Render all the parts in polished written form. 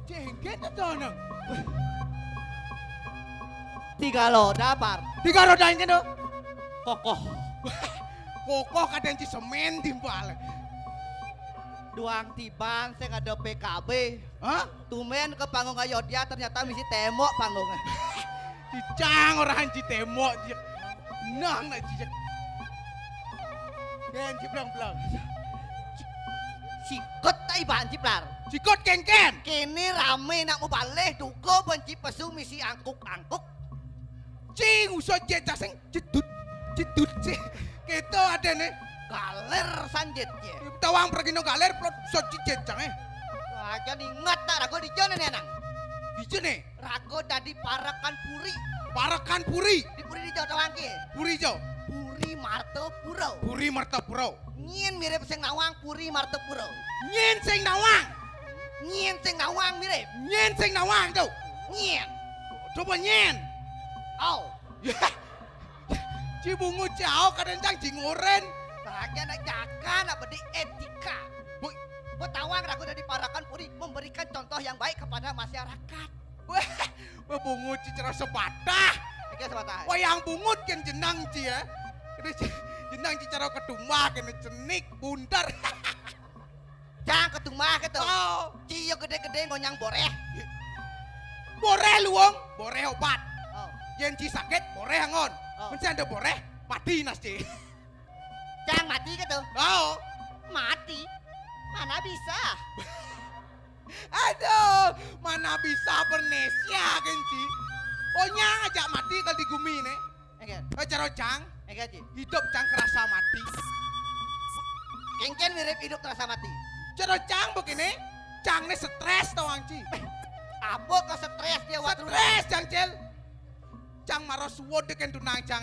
Jengket atau nang? 3 roda par. 3 roda ini tuh. Kokoh. Kokoh kadang ci semen timbal. Duang tiban saya ada PKB. Hah? Tumen ke panggung Ayodhya ternyata misi tembok panggungnya. Cicang orang ci tembok. Nang nak ci. Gen ci belang-belang. Sikut tai banci plar. Cikot ken-ken. Kini rame nak mau balik dugo benci pesu misi angkuk-angkuk. Cing usah jejak sing jedut sih. Kita ada nih. Galer sanjetnya. Tawang pergi no galer plot soci jejak Aja ingat tak rago di jone nih nang. Di sini. Rago dadi parakan puri. Parakan puri. Di puri di Jawa Tawang ki. Puri jo. Puri Martopuro. Puri Martopuro. Nyien mirip sing nawang Puri Martopuro. Nyen sing nawang. Nyien sing nawang mirip. Nyen sing nawang tuh. Nyien. Coba nyen. Oh. Cibungu jauh kadang jingoren. Raja nak jaga nak bedi etika. Tawang ragu dari parakan puri memberikan contoh yang baik kepada masyarakat. Wah, bungut cicara sepatah. Oke sepatah. Wayang bungut kan jenang ci ya. Jenang cicara ketumah kan cenik bundar. Jangan ketumah gitu. Oh, Ciyo gede-gede ngonyang boreh. boreh luang, boreh obat. Oh. Yen ci sakit, boreh angon. Oh. Mencen ada boreh, mati nas ci. Jangan mati gitu. Oh, Mati. Mana bisa? aduh, mana bisa bernesia kan ci. Pokoknya ajak mati kalau di gumi nih. Oke. Cara cang, Ci. hidup cang kerasa mati. Kengken mirip hidup terasa mati. Cara cang begini, cang nih stres tau ang ci. Apa kau stres dia waktu Stres cang cel. Cang maros wode kan tunang cang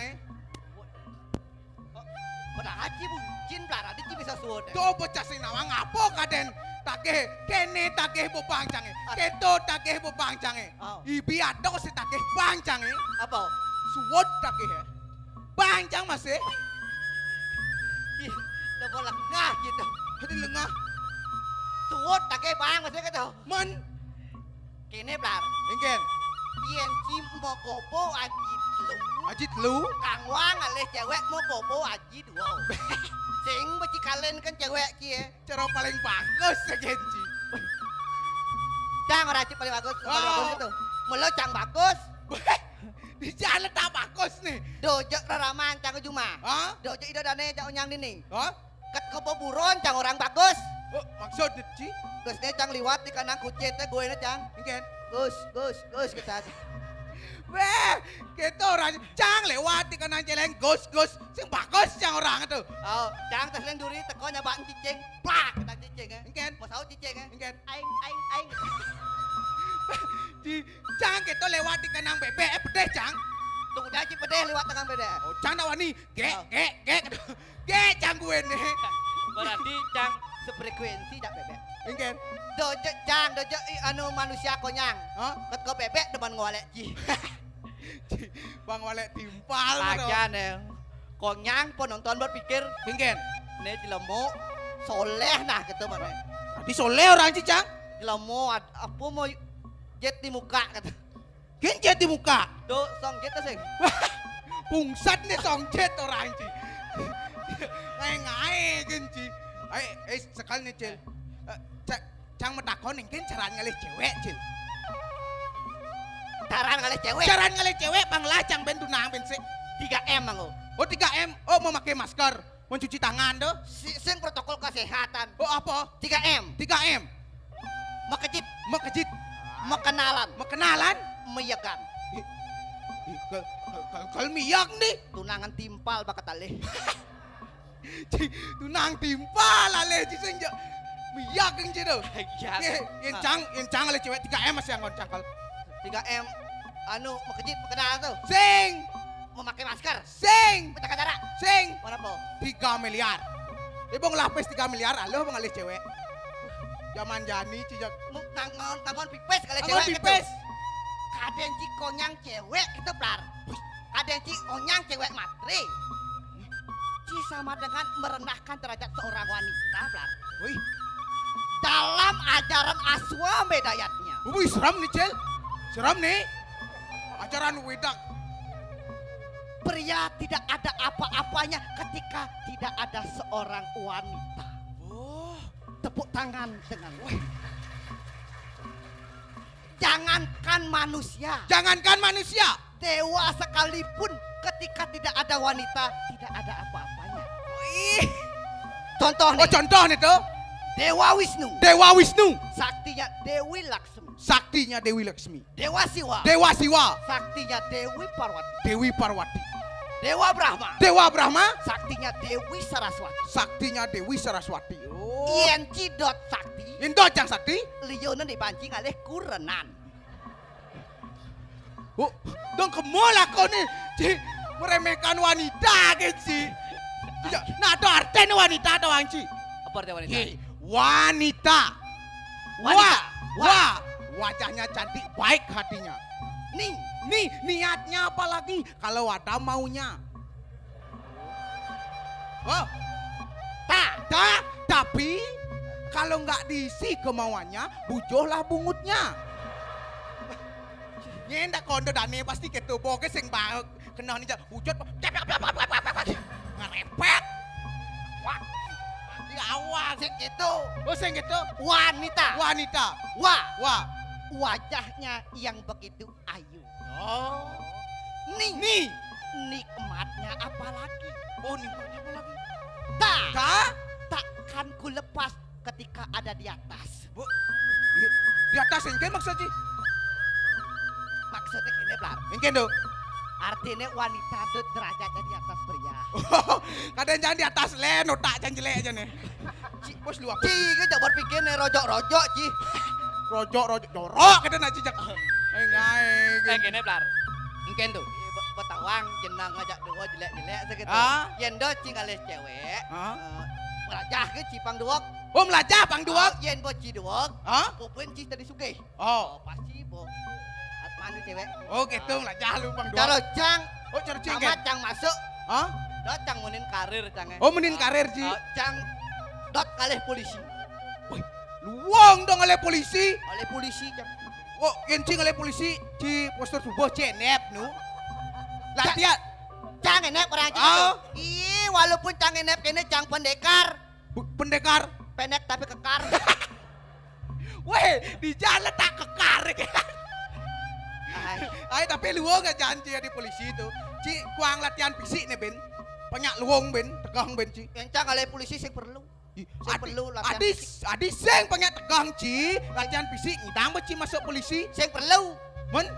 Pada haji bucin belara di bisa suod. Tuh bocah sing nawang apa kaden takeh kene takeh bobang cange. Keto takeh bobang cange. Oh. Ibi adok si takeh bang cange. Apa? Suwot takeh ya. Bang cang masih. Ih, udah lengah gitu. Hadi lengah. Suod tak kayak bang maksudnya gitu. Man. Kini belar. Ingken. Yen cim mau kopo ajit lu. Ajit lu. Kang Wang alih cewek mau kopo aji dua. Sing beci kalian kan cewek kie. Cara paling bagus ya Genji. Cang racik paling bagus, paling Oh. bagus itu. Melo cang bagus. Di jalan tak bagus nih. Dojek raraman cang cuma. Hah? Dojek ida dane cang unyang dini. Hah? Ket kopo buron cang orang bagus. Oh, maksudnya Ci? Gusnya cang liwat di kanan kucit teh gue ini cang. Ingken. Gus kita. Weh, kita orang cang lewat di kanan jalan gus. Sing bagus cang orang itu. Oh, cang tes lain duri teko nyabaan cicing. Plak kita cicing ya. Ingken. Mau tahu cicing ya? Ingken. Aing. Di cang kita lewat di kanan bebek pedeh cang. Tunggu daci pedeh lewat tengah beda. Oh, cang nawani. Oh. Ge cang gue nih. Berarti cang sefrekuensi dak bebek. Ingken. Dojek cang, dojek anu manusia konyang. Hah? Ketko bebek depan ngolek ji. Bang Walek timpal. Aja nih. Konyang penonton berpikir, Ingken. nih dilemu soleh nah gitu mana. Di soleh orang Ci cang. Dilemu apa mau jet di muka kata. Genjet di muka. Do song jet tuh sing. Pungsat nih songjet orang Ci. Ngai Genji. Sekali nih Cil. Cang medakon ingin cara ngalih cewek Cil. Caran kali cewek. Cara ngalih cewek bang lah cang ben tunang ben sik. 3M mango. Oh 3M. Oh mau pakai masker. Mencuci tangan tuh. Sing protokol kesehatan. Oh apa? 3M. 3M. Makejit, Mekejit. mekenalan, Mekenalan. meyegan. Kalau miyak nih. Tunangan timpal bakat alih. Tunang timpal aleh Ci senja. Miyak Genji tuh. Iya. Yang cang aleh cewek 3M masih yang cangkal. 3M anu makejit mekenalan tuh. Sing. Memakai masker. Sing. Menjaga jarak. Sing. Mana po? 3 miliar. Ibu ngelapis 3 miliar, aloh mengalih cewek. Zaman jani cijak. Tangan pipes kali Angon cewek gitu. pipes. Kadang ci konyang cewek itu blar. Kadang ci onyang cewek matre. Ci sama dengan merendahkan derajat seorang wanita blar. Wih, Dalam ajaran Aswamedayatnya. Wih, seram nih, Cel. Seram nih. Acara wedak. Pria tidak ada apa-apanya ketika tidak ada seorang wanita. Oh, Tepuk tangan dengan jangankan manusia, jangankan manusia. dewa sekalipun ketika tidak ada wanita tidak ada apa-apanya. Wih. Contoh Oh, nih, contoh nih tuh. Dewa Wisnu, Dewa Wisnu. saktinya Dewi Laksmi. Saktinya Dewi Laksmi. Dewa Siwa, Dewa Siwa. saktinya Dewi Parwati. Dewi Parwati. Dewa Brahma, Dewa Brahma. saktinya Dewi Saraswati. Saktinya Dewi Saraswati. Oh. Yen Cidot sakti, Indo Jang Sakti. liyonan dipancing oleh kurenan. Oh, dong kemola kau nih. Ci, meremehkan wanita kan sih. Nah, ada artinya wanita atau Ci? Apa artinya wanita? Hei, wanita. Wanita. Wah, wajahnya cantik, baik hatinya. Nih, Nih, niatnya apa lagi kalau ada maunya? Oh, tapi kalau nggak diisi kemauannya, bujohlah bungutnya. Nyendak kondo dane pasti gitu, pokoknya sing baik kena nih wujud ngerepet. Wah, di awal sing itu oh sing gitu wanita. wanita. Wah, Wah, wajahnya yang begitu ayu. oh, Nih, nikmatnya apalagi? oh nikmatnya apa lagi? Takkan ku lepas ketika ada di atas. Bu, di atas yang maksudnya? Maksudnya gini, Blar. Yang kendo. Artinya wanita itu derajatnya di atas pria. Kadang jangan di atas len, otak jangan jelek aja nih. Bos lu apa? Ci, kita berpikir nih rojok-rojok, Ci. Rojok, jorok kita nak cicak. Ngai. Kene Blar. Mungkin tuh. Betawang jenang ngajak dua jelek-jelek segitu. Ah. Yen do cing alih cewek. Ah. Merajah ke cipang duok. Oh melajah pang dua. Yen bo ci duok. Hah? Kupin ci tadi sugih. Oh. Pasti bo. Manu cewek. Oh gitu melajah lu pang dua. Caro cang. Oh cara Sama cingken. cang masuk. Hah? Dot cang munin karir cangnya. Oh menin karir Ci. Cang dot kalih polisi. Luang dong oleh polisi. Oleh polisi cang. Oh kencing oleh polisi di postur tubuh cenep nu. Latihan. Cang enep orang cing. Oh. Ih, walaupun cang enep kene cang pendekar. Pendekar. Pendek tapi kekar. Weh, di jalan tak kekar kan. Ay, tapi luang gak janji di polisi itu. Ci, kuang latihan fisik nih Ben. Banyak luang Ben, tegang Ben Ci. Kencang oleh polisi sing perlu. Sing perlu latihan fisik. Adis seng banyak tegang Ci. Latihan fisik, ngidang Ci masuk polisi. Sing perlu. Men,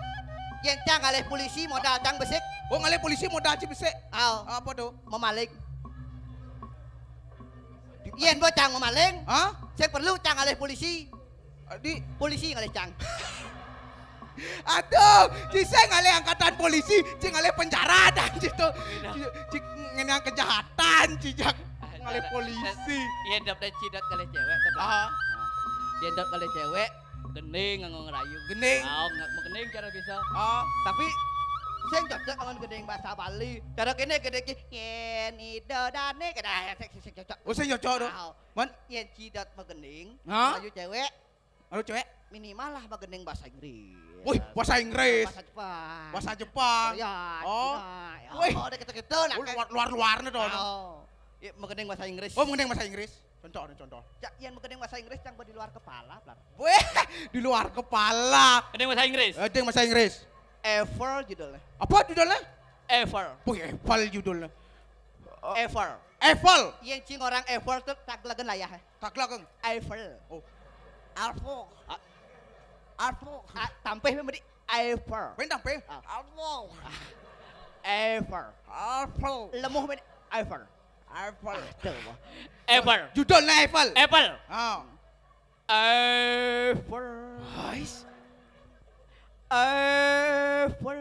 Kencang oleh polisi modal cang besik. oh ngalih polisi modal Ci besek. Aw, Apa tuh? memaling. Yen bo cang memaling. Hah? Sing perlu cang oleh polisi. Di, Polisi ngalih cang. aduh, Ci seng ngalih angkatan polisi, Ci ngalih penjara dan Ci ngenang kejahatan Ci jak ngalih polisi. Yen dapet cidot kali cewek tuh. Blar. Ah, Yen dapet kali cewek gening ngerayu. Gening. Oh, mau gening cara bisa. ah, Tapi sing cocok dengan gedeng bahasa Bali. Cara kene gedeng ki yen idodane kada sing cocok. oh seng cocok tuh. Aw, Men, yen cidot megening, Hah? ayu cewek aduh cewek. minimal lah megening bahasa Inggris. Wih, bahasa Inggris, Bahasa Jepang. bahasa Jepang. Korea, Oh. Cina. Wih. Oh, udah gitu-gitu nah. Oh, luar-luarnya tuh. Oh. Ya, megening bahasa Inggris. Oh, mengenai bahasa Inggris. Contoh, contoh. Yen megening bahasa Inggris cang di luar kepala, Blar. Weh, di luar kepala. Gening bahasa Inggris. Ada yang bahasa Inggris. Ever judulnya. Apa judulnya? Ever. Wih, Eiffel judulnya. Ever. Eiffel. Yen cing orang ever tuh tak legen lah ya. Tak lakeng. Eiffel. Oh, Alpo. Alpo. Tampih memberi ever. bentang pe. Alpo. Ever. Eiffel. Lemuh memberi ever. Eiffel. Ever. Judulnya Eiffel. Apple. Oh. Ever. Guys. Ever.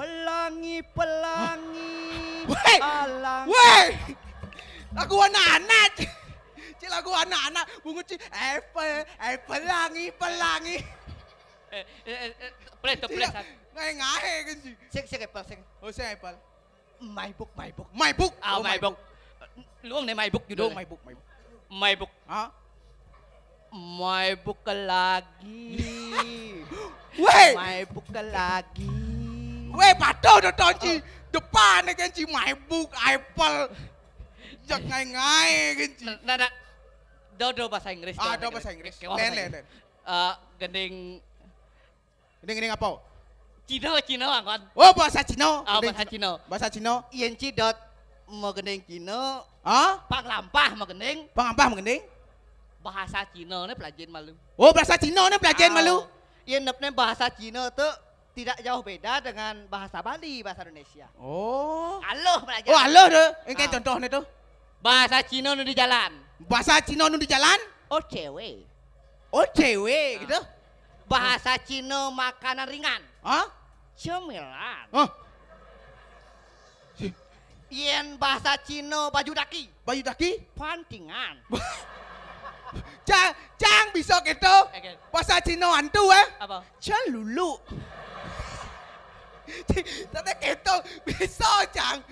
Pelangi. Weh. Alang. Weh. Lagu anak-anak. Ci lagu anak-anak bungut Ci. Eiffel pelangi. Play to play. Ngahe kan sih. Sing Apple sing. Oh, saya Eiffel. My book. My book. Ah, my book. Luang nih my book Judul judulnya. my book. My book. Hah? Mai buka lagi. Weh, Mai buka lagi. weh patuh nonton Ci. Depan kan Ci MacBook, Apple. Jak ngai-ngai kan Ci. Nah, do bahasa Inggris. Ah, do bahasa Inggris. Len. Gending Ini apa? Cina angkon. Oh, bahasa Cina. Ah, bahasa Cina. Bahasa Cina. Yen cidot mau gending Cina, Ah, pang lampah mau gending Pang mengending? bahasa Cina ne pelajaran malu. Oh, bahasa Cina ni pelajaran malu. Yen nepne bahasa Cina tuh tidak jauh beda dengan bahasa Bali, bahasa Indonesia. Oh. Aloh belajar. Oh, halo tu. Ini Ah. contoh ni tu. Bahasa Cina nu di jalan. Bahasa Cina nu di jalan. Oh cewek. Oh, cewek gitu. Bahasa Cina makanan ringan. Ah? Cemilan. Oh, Yen bahasa Cina baju daki, baju daki. Pantingan. Cang bisa gitu. Okay. Bahasa Cina hantu Apa? Celulu. Tapi gitu bisa Cang.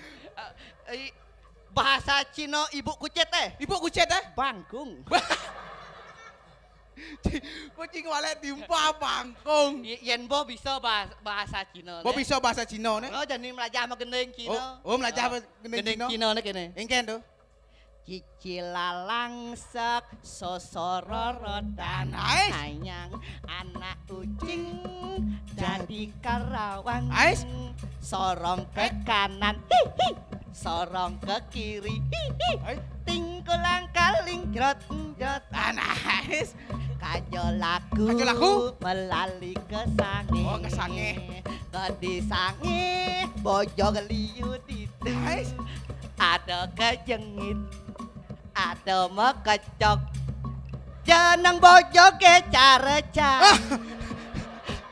bahasa Cina ibu kucet Ibu kucet Bangkung. Kucing walet timpa bangkong. Yen bo bisa bahasa Cina. Bo bisa bahasa Cina ni. Oh jadi belajar sama gendeng Cina. Oh, belajar gendeng Cina. Cina ni kene. Engken tu. Cicilalang sek sosororodan Nice. sayang anak kucing jadi karawang Nice. sorong ke kanan hihi sorong ke kiri hihi Ay. tingkulang kaling jrot jrot Nice. kajolaku Kajolaku? melali ke sange Oh, ke sange. ke di sange bojo liu di Nice. ada kejengit ada mekecok jeneng bojo ke carecang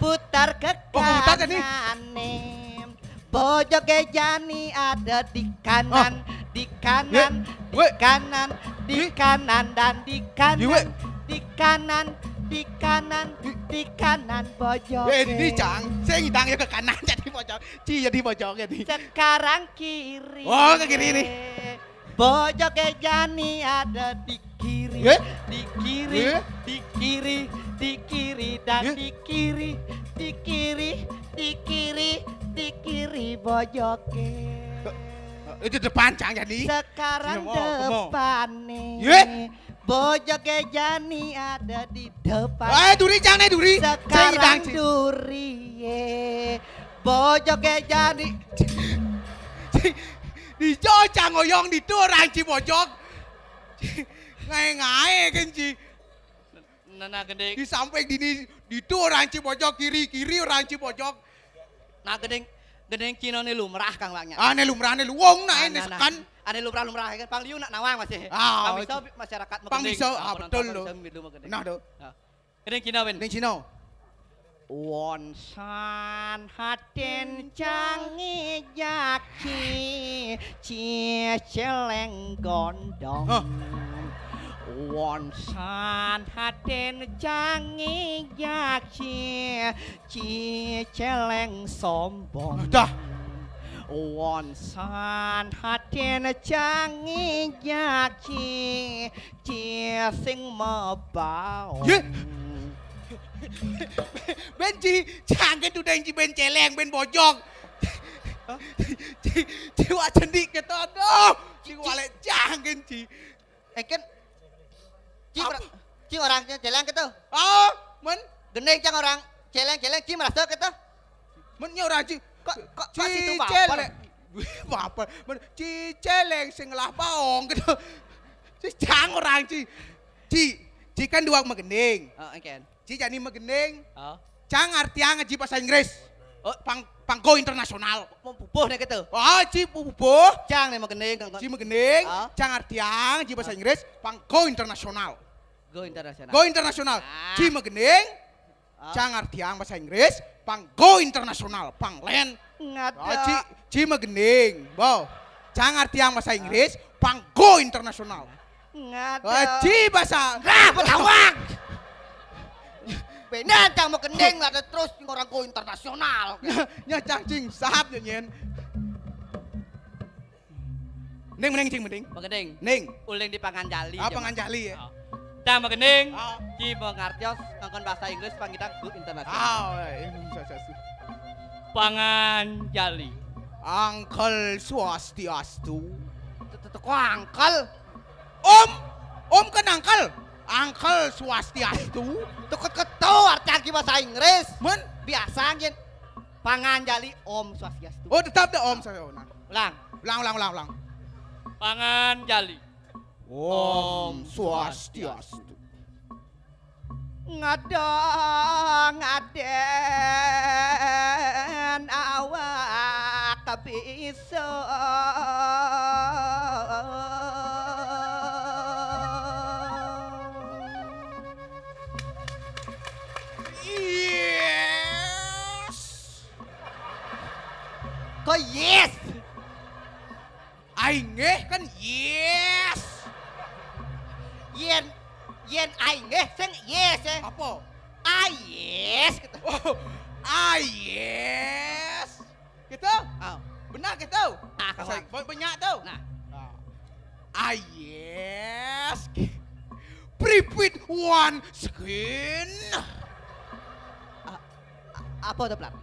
putar ke putar kan ni? kanan bojo ke jani ada di kanan di kanan di Ye, kanan di Ye. kanan dan di Ye, we. kanan di kanan di kanan di kanan bojo Ini Cang, saya ngidang ya ke kanan jadi pojok. Ci jadi pojok jadi. sekarang kiri Oh, ke kiri nih. bojo ke jani ada di kiri Ye. di kiri Ye. di kiri di kiri dan Ye. di kiri di kiri di kiri di kiri bojo ke Itu depan Cang jadi. sekarang Iya, mau. depan nih Ye. bojo ke jani ada di depan Duri Cang nih duri. Saya ngidang sekarang Ci. duri ye bojo ke jani Di jo Cang oyong di tu orang Ci pojok. Ngai-ngai kan Ci. Nah gendeng Di samping di tu orang Ci pojok kiri orang Ci pojok. nah gendeng Cina ni lumrah kang langnya Ane lumrah ane luwong nah ini sekan. Ane lumrah kan pang liu nak nawang masih. Ah, Pang bisa masyarakat Pang bisa, betul lo. Nah tu. Gendeng Cina ben. Ning Cina. Won san haten cangi jaki cie celeng gondong. Hah. Won san haten cangi jaki cie celeng sombong. Dah. Won san haten cangi jaki cie sing mebau. Ye. Ben Ci Cang ke tu Ci ben celeng ben bojok. Ci wa cendik ke tu aduh. Ci walet Cang kan Ci. kan Apa? Ci orang celeng gitu. Oh, men Gendeng Cang orang celeng Ci merasa gitu. men nya orang Ci. Kok Ci situ baper? celeng. Baper. Men Ci celeng sing ngelah baong gitu. Ci Cang orang Ci. Ci kan dua megending. Oh, kan. Ci jadi megending. Oh. Cang artinya ngaji bahasa Inggris. Oh, Pangko internasional. mau pupuh nih gitu. Oh, Ci pupuh. Cang nih mau gendeng kan. Ci megending. Ah. Cang artinya ngaji bahasa Inggris. Pangko internasional. Go internasional. Go internasional. Ah. Ci megending. Ah. Cang artinya bahasa Inggris. Pangko internasional. Panglen. Ngada. Ci megending. Bo. Cang artinya bahasa Inggris. Pangko internasional. Ngada. Ci bahasa. Betawang. Benar Cang mau gendeng lah terus orang go internasional. Nya Cang cing sahab nyen. Ning mending cing mending. Mau gendeng. Ning. Uling di pangan jali. Apa nganjali ya? Oh. Tama kening. Ah. Ci mengartios ngangkon bahasa Inggris panggitan go internasional. Swastiastu. Pangan jali. Uncle Swastiastu. Kok angkel? Om kan uncle. Uncle Swastiastu. Tukut ketu artian bahasa Inggris. Men, Biasa ngin pangan jali Om Swastiastu. oh tetap deh om saya. Ulang. Ulang. Pangan jali. Om Swastiastu. Ngadong ngaden awak bisa. Yes. Kok yes? Aing kan yes. Yen aing sing yes Apa? yes gitu. Oh, yes. Gitu? Oh. Benar gitu? Ah, kawan. Banyak tuh. Nah, Yes. Pripit one skin. apa tuh Plat?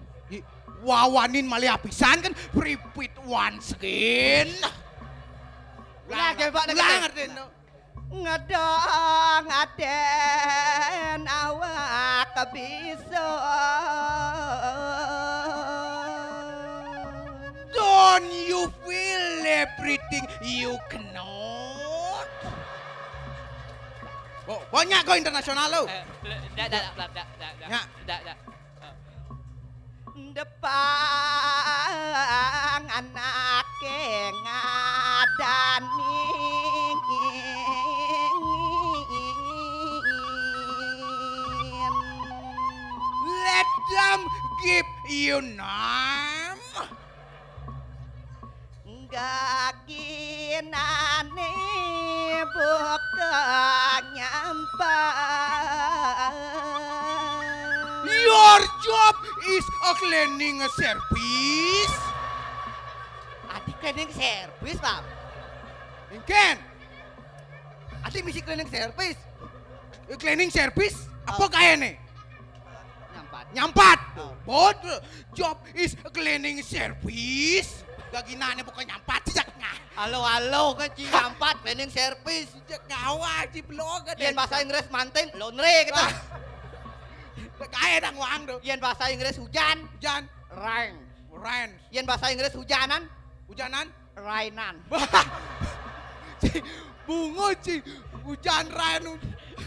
Wawanin malia pisan kan pripit one skin. Ulang, coba dengerin. Ulang ngertiin tuh. Ngedong ngaden awak bisa. Don't you feel everything you cannot? Oh, banyak kau internasional lo. Ya. Depan anak ngadani. Let them give you name. Gaginane buka nyampai. Your job is a cleaning service. Adik cleaning service, Pak. Ingken, Adik misi cleaning service. cleaning service apa kaya nih? Nyampat. Nyampat. Bodoh. Job is a cleaning service. Gaginane bukan nyampat sejak Halo kan ci nyampat cleaning service. sejak ngawa di blog Yen bahasa Inggris manting laundry gitu. Kaya dang uang tuh. Yen bahasa Inggris hujan, Hujan, rain. rain, Yen bahasa Inggris hujanan, hujanan. rainan. Bungo ci, hujan rain,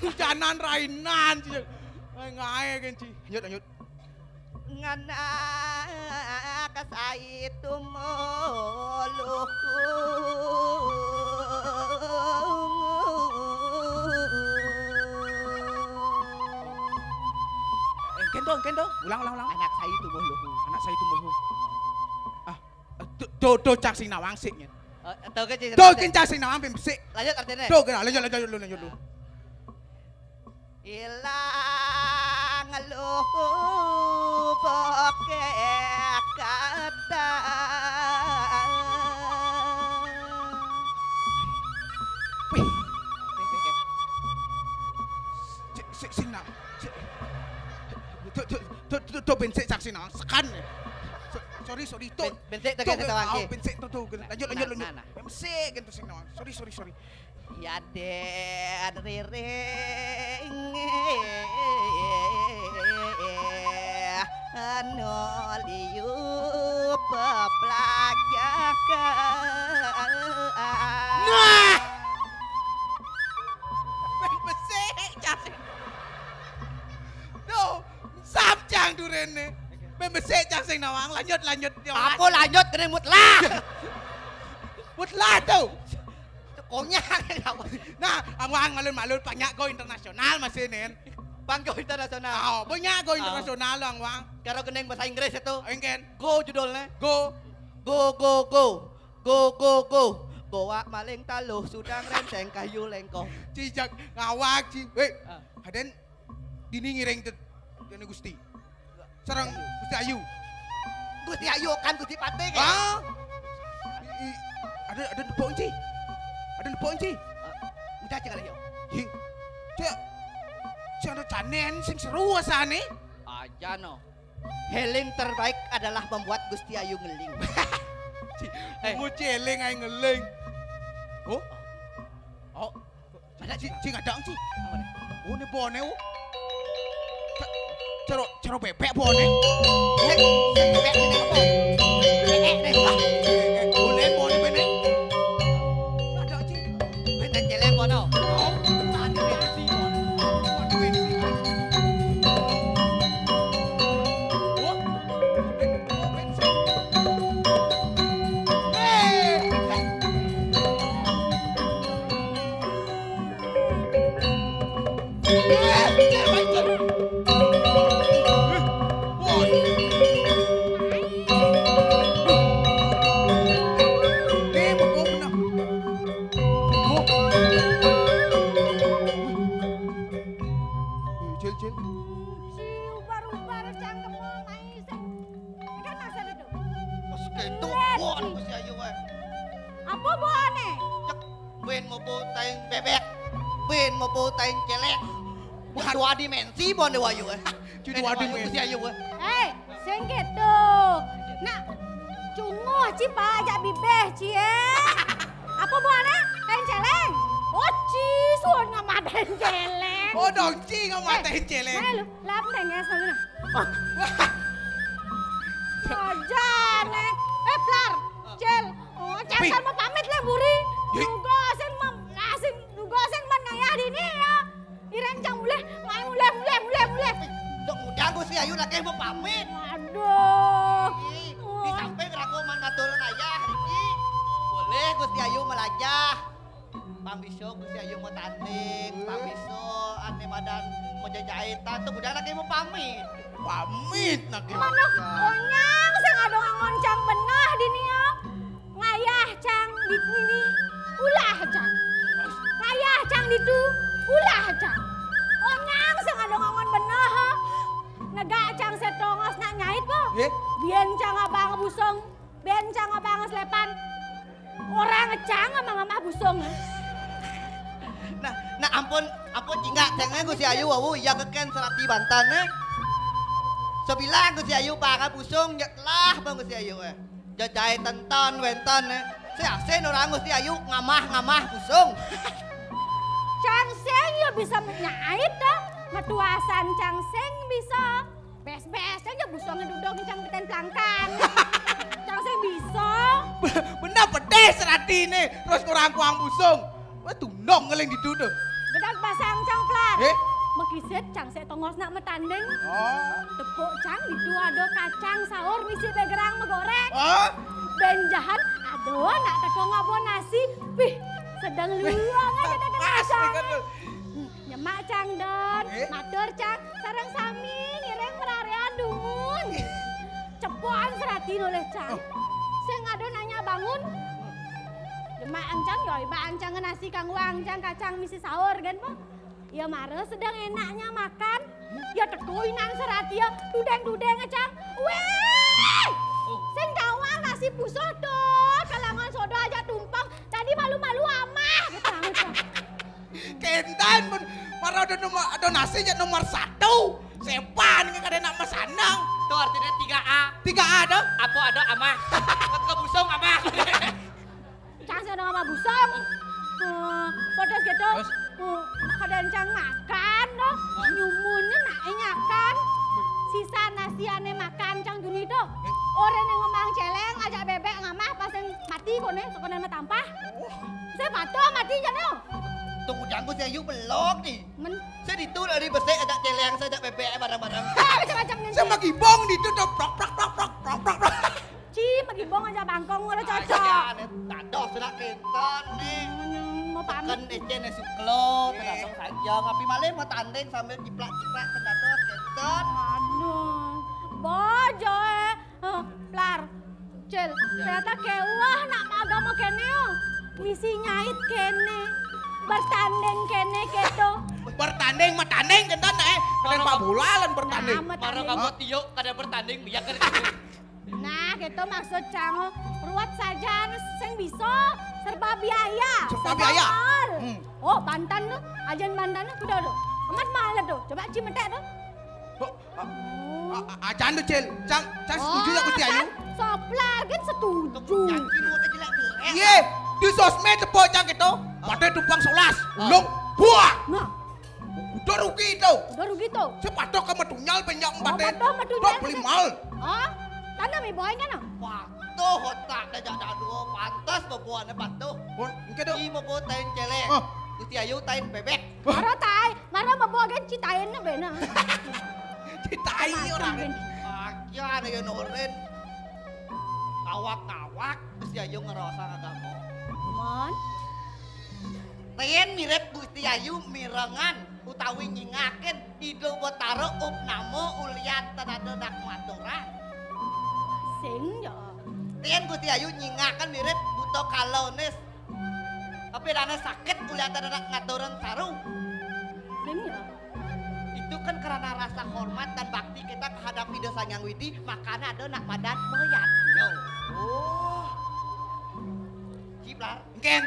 hujanan rainan ci. Ngaya kan ci. Lanjut. Ngana kasai tumuluku. Kendo. Ulang. Anak saya itu bolu. Anak saya itu mulu. Do cak sing nawang siknya. Tahu kan ci? Do cak sing nawang sik. Lanjut artinya. Do kena lanjut dulu. Ilang luboke kata. Wih, sing na. To bensik cak sing nawang sekan. Sorry, to. Bensik tekan ketawang ki. Bensik to. Lanjut. Nah. Bensik kan sing nawang. Sorry. Ya den riring anoliu peplajakan. Nah! Bensik cak sing. Do, sabjang durene. Bensik cak sing nawang. Lanjut. Aku lanjut kena mutlak. Mutlah tuh. Konyak. Nah, ang malun banyak go internasional masih nen. Bangko internasional. Oh, banyak go internasional ang wang. Kalau kening bahasa Inggris itu, Engken, go judulnya. go. Go. Goa maling taluh sudang renteng kayu lengkong. Cijak ngawak ci. Weh, haden dini ngireng te Gusti. Sarang Gusti Ayu. Gusti Ayu kan Gusti Pati kan. Ah. Ada nepok ci. Udah cek yuk. Hi. Cek ada canen sing seru asane. Aja no. Heling terbaik adalah membuat Gusti Ayu ngeling. Mau celing ae ngeling. Oh. Oh. Ada ci ngadang ci. Oh ne bone oh. Cero bebek bone. Sing bebek ini apa? Nek Bone bone bene. Ada ci. bene celeng kono. Oh. Ada bensi bone. Ada bensi. Oh. Bensi. Si ubar-ubar cangkem main sing. Kan maksud itu. Pas ketu bon Gusti Ayu wae. Apa boane? Cek ben mau taing bebek. Ben mau taing celeng. Bukan dua dimensi bon dewa Ayu wae. Dua dimensi. Gusti Ayu wae. Sing gitu. Nak cunguh ci Pak ajak bibeh ci Apa boane? Kain celeng. Oh ci suon ngamaten celeng. Oh dongci ngamatein celeng. Lu, lap nanya sana. Sajane. Plar, Cel. Oh, jangan mau pamit le buri. Nugo sing man ngayah dini ya. Irencang mulai. Dok mudah Gusti Ayu lagi mau pamit. Aduh. Di samping aku ngaturun ayah iki. Boleh Gusti Ayu melajah. Pambiso Gusti Ayu mau tanding, pambiso ane badan mau jajahitan tuh udah lagi mau pamit. Pamit nak. Mana onyang sing adong ngoncang benah dini ya. Ngayah cang di ini. Ulah cang. Ngayah cang ditu. Ulah cang. Onyang sing adong ngon benah. Negak cang setongos nak nyait po. Bien cang abang busong. Ben cang abang selepan. Orang ngecang sama busong. Nah ampun jingga cengnya Gusti Ayu wawu iya keken serati Banten Sebilang Gusti Ayu bangga busung nyetlah bang Gusti Ayu jajai tenton wenton seasen orang Gusti Ayu ngamah busung. Cangseng ya bisa nyait dah. Metuasan cangseng bisa. Bes-bes aja busongnya duduk cang beten pelangkan. Cangseng bisa. Benda pedes serati ini. Terus kurang busung. Wah tundong ngeling di duduk. Bedak basang cang plar. Mekisit cang se tongos nak metanding. Oh. Tepuk cang itu ada kacang saur misi begerang megoreng. Oh. Benjahan ada nak teko ngabon nasi. Wih sedang luang aja teko kacang. Nyemak cang don, matur cang, sarang sami ngireng merarean dumun. Cepuan serati oleh cang. Sing ada nanya bangun. Nyemak ancang yoi ba ancang nasi kang wangcang kacang misi sahur kan po. Ya marah sedang enaknya makan. Ya tekoinan serati ya dudeng-dudeng cang. Weh! Sing gawang nasi pusodo, kalangan sodo aja tumpang. Tadi malu-malu amah gitu. Kentan pun para ada nasi nya nomor 1. Sepan nggak ada nak masanang. Itu artinya 3A. 3A ada? Apa ada amah? Ke busong amah. Cang sedang sama busong. Podos gitu. Nak kedancang makan doh. Nyumunnya nak nyakan. Sisa nasi ane makan cang juni itu. Orang yang ngomong celeng ajak bebek ngamah pas yang mati kone sekolah nama tampah. Saya patuh mati jangan. Tunggu jangan Gusti Ayu belok nih. Saya ditur dari besek ajak celeng saya ajak bebek barang-barang. Macam-macam nih. Saya magi bong di duduk prok. Ci magi bong aja bangkong udah cocok. Tadoh sudah kenton nih. Mau pamit. Kan ecen suklo, terdatang saja. Ngapi malam mau tanding sambil ciplak-ciplak terdatang kenton. Aduh, bojo plar, Cel, ternyata kewah nak agama kene yo. Misi nyait kene, bertanding kene keto. Bertanding kentan kadang Pak Bulalan bertanding. Marah kamu tiuk kada bertanding biar kan. Nah, gitu maksud Cang. Ruwet saja sing bisa serba biaya. Serba biaya? mahal. Hmm. Oh, Banten tuh, ajan Banten tuh udah tuh. Amat mahal tuh. Coba cimetek tuh. Ajan tuh Cil, Cang setuju tak Gusti Ayu? Soplar kan setuju. Janji lu tak jelek-jelek. Iya, di sosmed tepuk Cang gitu. Pada tumpang 11, ulung buah. Nah, Udah rugi itu. udah rugi tuh. Sepatok ke medunyal penyak empaten. patok medunyal. Beli mal. Oh, tanah mi boy kan? Waktu hotak dah jadi dua pantas bebuan patuh. Bon, engke do. Di mau tain celek. Oh. Gusti Ayu tain bebek. Maro tai, maro mabawa kan citain na bena. Citai orang. Aja ada yang noren. Kawak-kawak Gusti Ayu ngerasa katamu. Mon, Tien mirip Gusti Ayu mirengan utawi nyingaken Ido Betara upnamo ulian tanadenak maturan. sing ya. Tien Gusti Ayu nyingaken mirip buto kalones. Tapi dana sakit ulian tanadenak ngaturan saru. Sing ya. Itu kan karena rasa hormat dan bakti kita terhadap Ida Sanyang Widi, makanya ada nak madan meyat. Yo. Oh. Ciplar. Engken.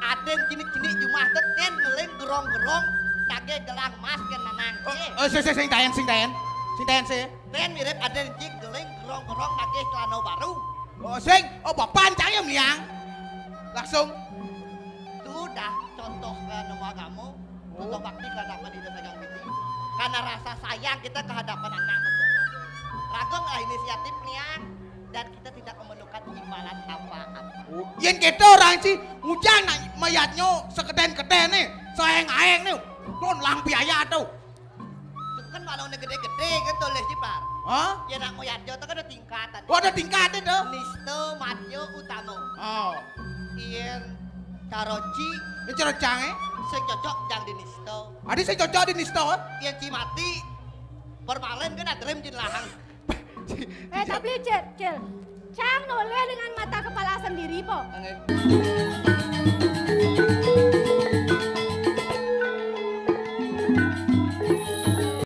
Aden cinik-cinik jumah teten ngeling gerong-gerong nage gelang mas ke nanang. Sing tayan. Sing tayan sih. Ten mirip aden cik geling gerong-gerong nage celana baru. Oh sing, oh bapak cayem liang. Langsung. Sudah contoh ke nama kamu. Contoh bakti kehadapan Ida Sanyang Widi. Karena rasa sayang kita kehadapan anak betul. Ragong lah inisiatif liang. Dan kita tidak memerlukan imbalan apa-apa. Yen kita orang sih hujan mayatnya sekeden-keden nih, saeng-aeng nih, don lang biaya tuh. Itu kan walau gede-gede kan tulis Ciplar. Hah? Ya nak moyatnya itu kan ada tingkatan. Oh ada tingkatnya tuh. Nisto Matyo Utamo. Oh, Ien Caroci ini cerocang secocok jang di Nisto. Adi saya cocok di Nisto. Ien Cimati permalen kan ada rem jin lahang. Tapi Cil, Cang noleh dengan mata kepala sendiri po.